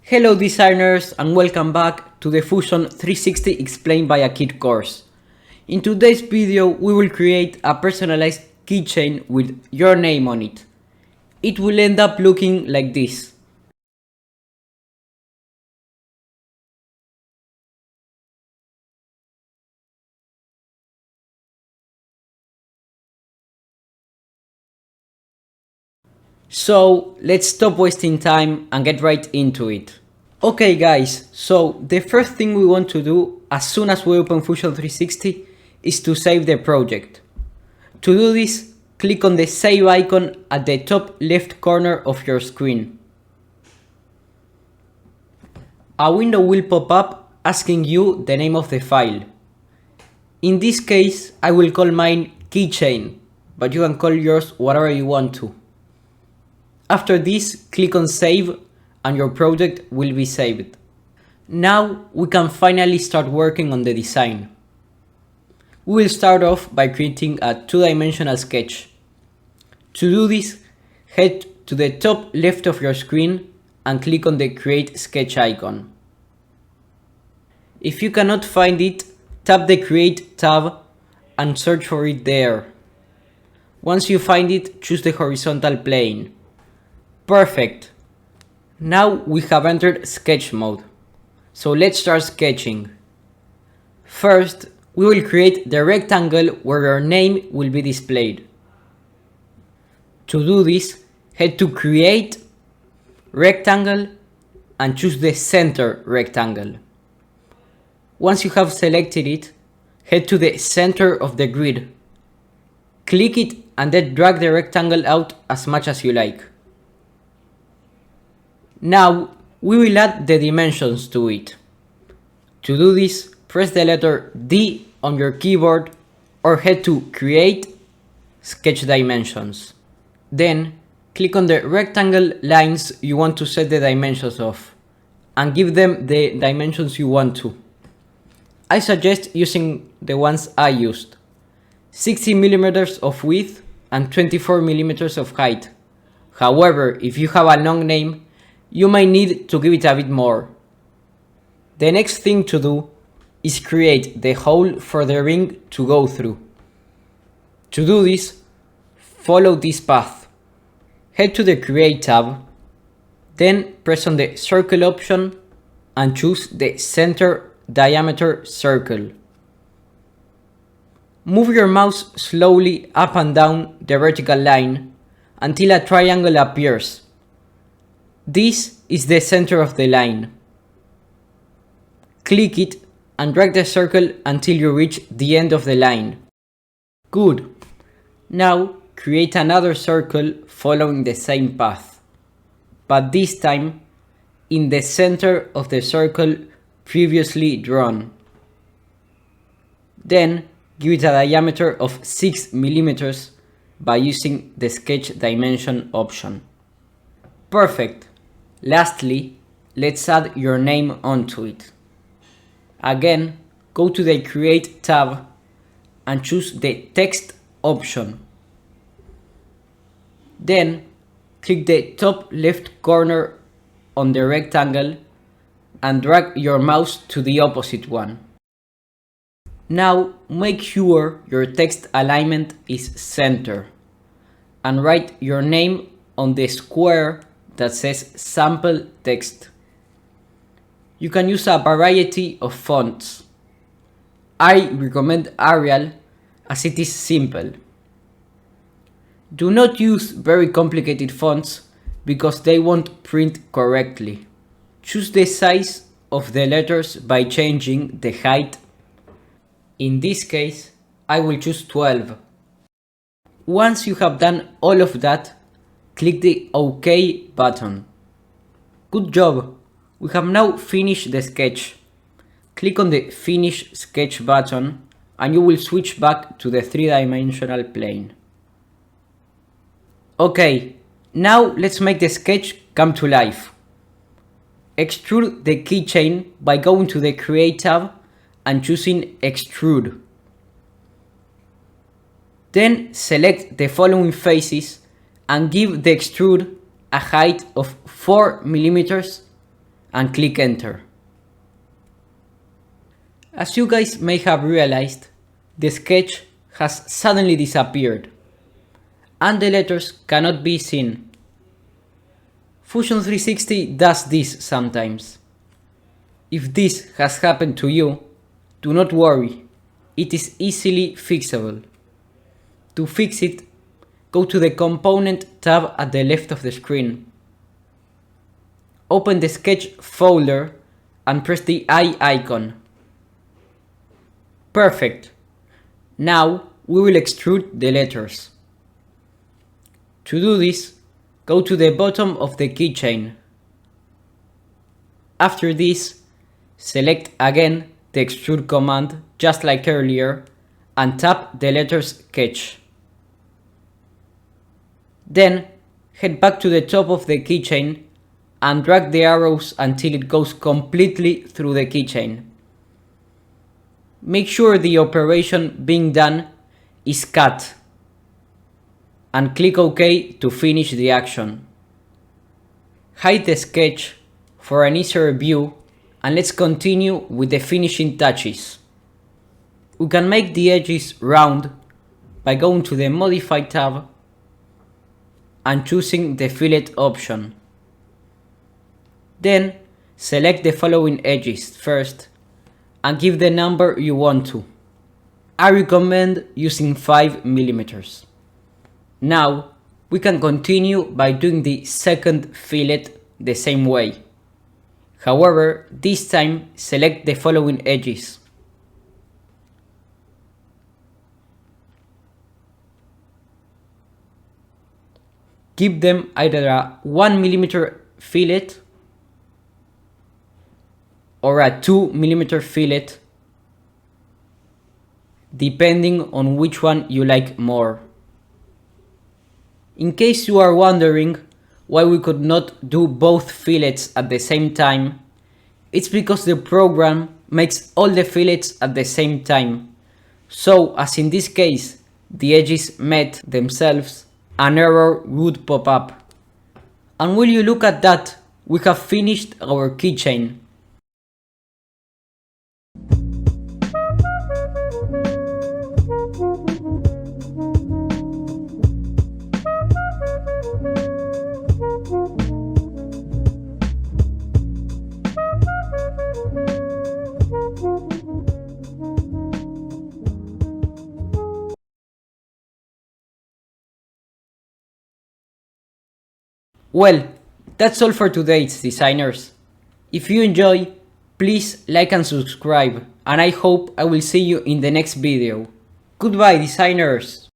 Hello designers and welcome back to the Fusion 360 Explained by a Kid course. In today's video we will create a personalized keychain with your name on it. It will end up looking like this. So let's stop wasting time and get right into it. Okay guys, so the first thing we want to do as soon as we open Fusion 360 is to save the project. To do this, click on the save icon at the top left corner of your screen. A window will pop up asking you the name of the file. In this case, I will call mine keychain, but you can call yours whatever you want to. After this, click on save and your project will be saved. Now we can finally start working on the design. We will start off by creating a two-dimensional sketch. To do this, head to the top left of your screen and click on the Create Sketch icon. If you cannot find it, tap the Create tab and search for it there. Once you find it, choose the horizontal plane. Perfect! Now we have entered sketch mode. So let's start sketching. First, we will create the rectangle where your name will be displayed. To do this, head to Create, Rectangle, and choose the center rectangle. Once you have selected it, head to the center of the grid. Click it and then drag the rectangle out as much as you like. Now, we will add the dimensions to it. To do this, press the letter D on your keyboard or head to Create, Sketch Dimensions. Then, click on the rectangle lines you want to set the dimensions of and give them the dimensions you want to. I suggest using the ones I used. 60 mm of width and 24 mm of height. However, if you have a long name, you might need to give it a bit more. The next thing to do is create the hole for the ring to go through. To do this, follow this path. Head to the Create tab, then press on the Circle option and choose the Center Diameter Circle. Move your mouse slowly up and down the vertical line until a triangle appears. This is the center of the line. Click it and drag the circle until you reach the end of the line. Good. Now create another circle following the same path, but this time in the center of the circle previously drawn. Then give it a diameter of 6 mm by using the Sketch Dimension option. Perfect! Lastly, let's add your name onto it. Again, go to the Create tab and choose the Text option. Then, click the top left corner on the rectangle and drag your mouse to the opposite one. Now, make sure your text alignment is center and write your name on the square that says Sample Text. You can use a variety of fonts. I recommend Arial as it is simple. Do not use very complicated fonts because they won't print correctly. Choose the size of the letters by changing the height. In this case, I will choose 12. Once you have done all of that, click the OK button. Good job! We have now finished the sketch. Click on the Finish Sketch button and you will switch back to the three-dimensional plane. Okay, now let's make the sketch come to life. Extrude the keychain by going to the Create tab and choosing Extrude. Then select the following faces and give the extrude a height of 4 mm and click enter. As you guys may have realized, the sketch has suddenly disappeared and the letters cannot be seen. Fusion 360 does this sometimes. If this has happened to you, do not worry, it is easily fixable. To fix it, go to the Component tab at the left of the screen. Open the Sketch folder and press the eye icon. Perfect! Now we will extrude the letters. To do this, go to the bottom of the keychain. After this, select again the extrude command just like earlier and tap the letter sketch. Then head back to the top of the keychain and drag the arrows until it goes completely through the keychain. Make sure the operation being done is cut and click OK to finish the action. Hide the sketch for an easier view and let's continue with the finishing touches. We can make the edges round by going to the Modify tab and choosing the fillet option. Then select the following edges first and give the number you want to. I recommend using 5 mm. Now we can continue by doing the second fillet the same way. However, this time select the following edges. Give them either a 1 mm fillet or a 2 mm fillet, depending on which one you like more. In case you are wondering why we could not do both fillets at the same time, it's because the program makes all the fillets at the same time. So, as in this case, the edges met themselves, an error would pop up. And will you look at that, we have finished our keychain. Well, that's all for today, designers. If you enjoy, please like and subscribe, and I hope I will see you in the next video. Goodbye, designers!